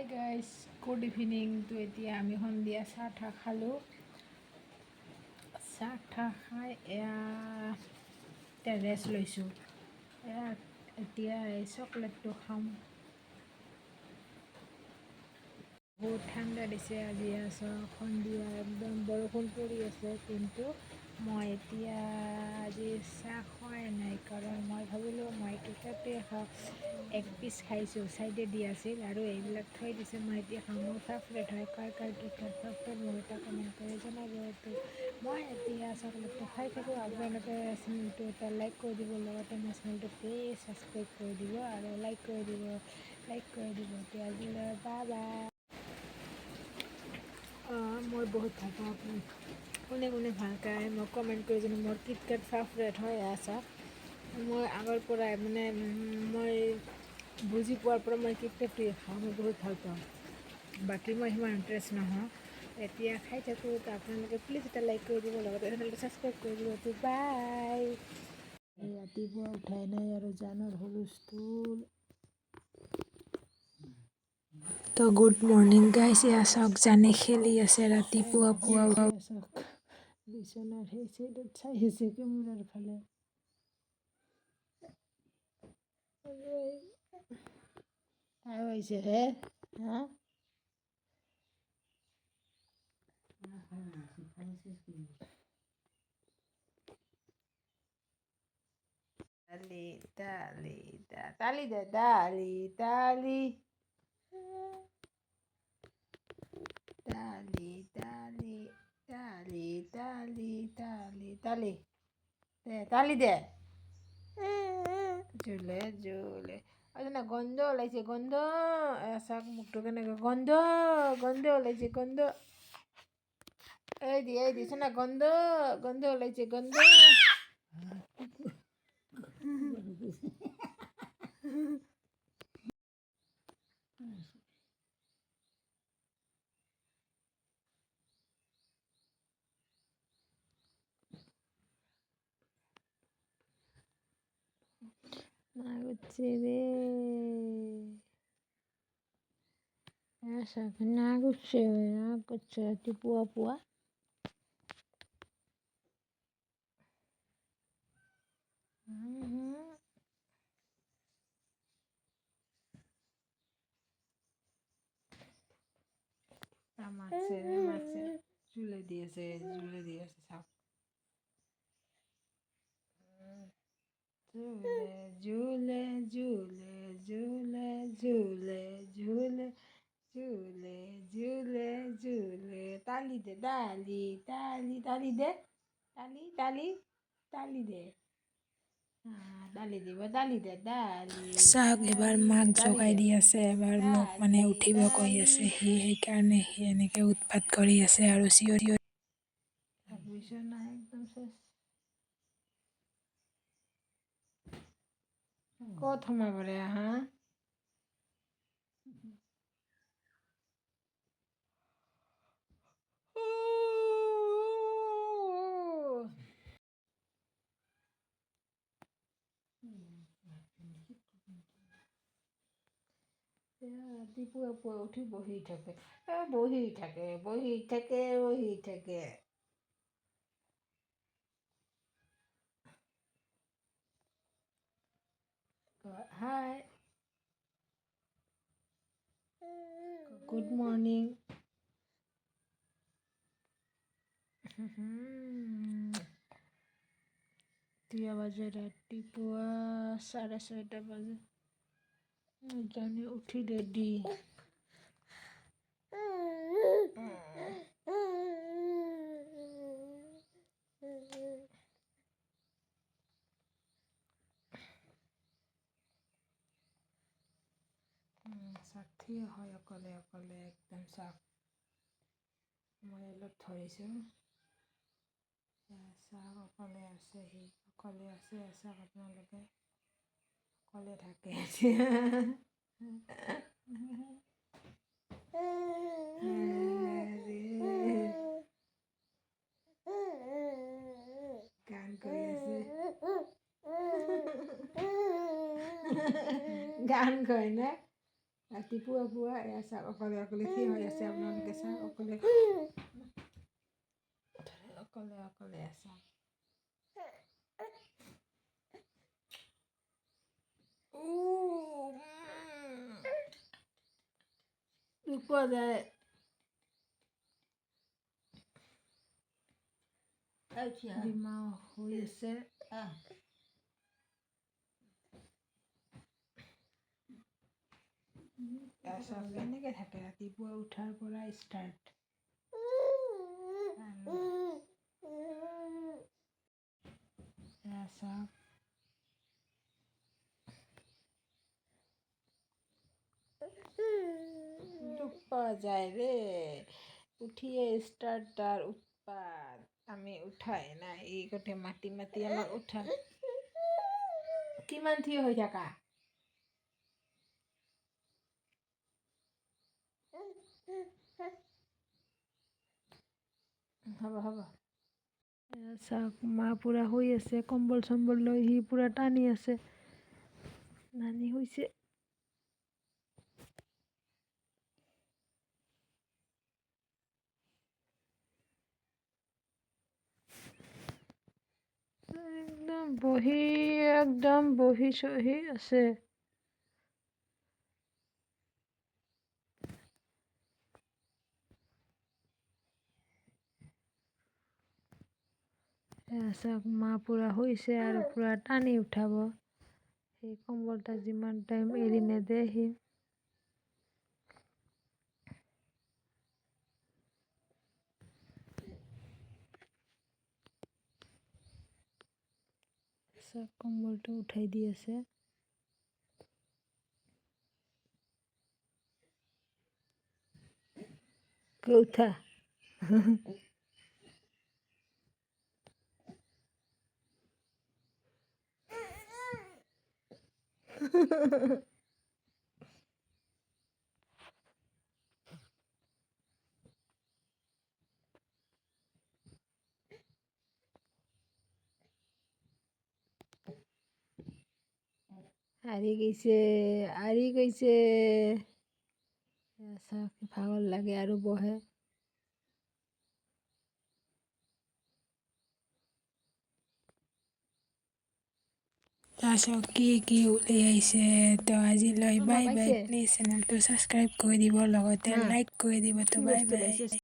Hi guys, good evening. তো এতিয়া আমি সন্ধিয়া চাহ ঠাহ খালোঁ। চাহ ঠাহ খাই এতিয়া ৰেষ্ট লৈছোঁ। এতিয়া এই চকলেটটো খাম। বহুত ঠাণ্ডা দিছে আজি। সন্ধিয়া একদম বৰষুণ পৰি আছে, কিন্তু মই এতিয়া আজি চাহ খোৱাই নাই, কাৰণ মই ভাবিলোঁ মই কেকতে খাওঁ। এক পিচ খাইছোঁ, চাইডে দি আছিল আৰু এইবিলাক থৈ দিছে। মই এতিয়া খাওঁ। মোৰ ফেভৰেট হয়, কাৰ কেকৰ ফেভৰেট মোৰ এটা কমেণ্ট কৰি জনাব। তো মই এতিয়া চকলেটটো খাই থাকোঁ। আপোনালোকে চেনেলটো এটা লাইক কৰি দিব, লগতে মোৰ চেনেলটো প্লিজ ছাবস্ক্ৰাইব কৰি দিব আৰু লাইক কৰি দিব। এতিয়া আজিলৈ বাই বাই। মই বহুত ভাল পাওঁ। কোনে ভাল পায় মই কমেণ্ট কৰি জানো। মোৰ কিটকেট ফেভৰেট হয় মই আগৰ পৰাই মই বুজি পোৱাৰ পৰা মই কিটকেটটোৱে খাওঁ। মই বহুত ভাল পাওঁ। বাকী মই সিমান ইণ্টাৰেষ্ট নহওঁ। এতিয়া খাই থাকোঁ। তো আপোনালোকে প্লিজ এটা লাইক কৰি দিব, লগতে চেনেলটো ছাবস্ক্ৰাইব কৰি দিব। তো বাই। ৰাতিপুৱা উঠাই নাই আৰু জানৰ হুলস্থুল। তো গুড মৰ্ণিং গাইজ। চাওক, জানে খেলি আছে ৰাতিপুৱা চাওক। বিচনাৰ সেই চাইডত চাই আছে কেমেৰাৰ ফালে। আৰু হৈছে হে হা তালি তালি তালি দে তালি তালি তালি তালি তালি তালি তালি তালি দে তালি দে ঝুলে ঝুলে না গন্ধ ওলাইছে গন্ধ। চাক মুখটো কেনেকৈ গন্ধ ওলাইছে গন্ধ। এই দিছে না গন্ধ ওলাইছে গন্ধ। রাগ হচ্ছে রে। রাগ করছে তুই পুয়া মারছে চুলে দিয়েছে সাপ। ঝুলে ঝুলে ঝুলে ঝুলে ঝুলে ঝুলে ঝুলে ঝুলে তালি দে তালি দে তালি দে তালি দিব তালি দে চাওক, এবাৰ মাক জগাই দি আছে, এবাৰ মোক উঠিব কৈ আছে। সেইকাৰণে সি এনেকৈ উৎপাত কৰি আছে আৰু চিঞৰি একদম চেচ। ক'ত সোমাব ৰে হা? ৰাতিপুৱা উঠি বহি থাকে। হাই, গুড মৰ্ণিং। এতিয়া বাজে ৰাতিপুৱা 6:30 বাজে। জানি উঠি ৰেডি। ষাঠি হয় অকলে একদম চাওক। মই অলপ ধৰিছোঁ। চাওক, অকলে আছে সি, অকলে আছে চাওক আপোনালোকে। অকলে থাকে গান কৰি আছে। গান কয় না ৰাতিপুৱা পুৱা এয়া চাওক অকলে অকলে থিয় হৈ আছে আপোনালোকে চাওক অকলে অকলে অকলে আছে পোৱা যায় ডিমা হৈ আছে তাৰপিছত এনেকৈ থাকে ৰাতিপুৱা উঠাৰ পৰা ষ্টাৰ্ট চাওক দুখ পোৱা যায় ৰে উঠিয়ে ষ্টাৰ্ট তাৰ উৎপাত আমি উঠাই নাই এই গোটেই মাতি মাতি আমাক উঠা কিমান থিয় হৈ থাকা হ'ব হ'ব চাওক মা পূৰা শুই আছে কম্বল চম্বল লৈ সি পূৰা টানি আছে নানি হৈছে একদম বহি চহি আছে চাওক মা পূৰা শুইছে আৰু পূৰা টানি উঠাব সেই কম্বলটা যিমান টাইম এৰি নেদে সি চাওক কম্বলটো উঠাই দি আছে উঠা আৰি গৈছে চাওক ভাগৰ লাগে আৰু বহে তাৰপিছত কি উলিয়াইছে তো আজিলৈ বাই বাই প্লিজ চেনেলটো ছাবস্ক্ৰাইব কৰি দিব লগতে লাইক কৰি দিব তো বাই বাই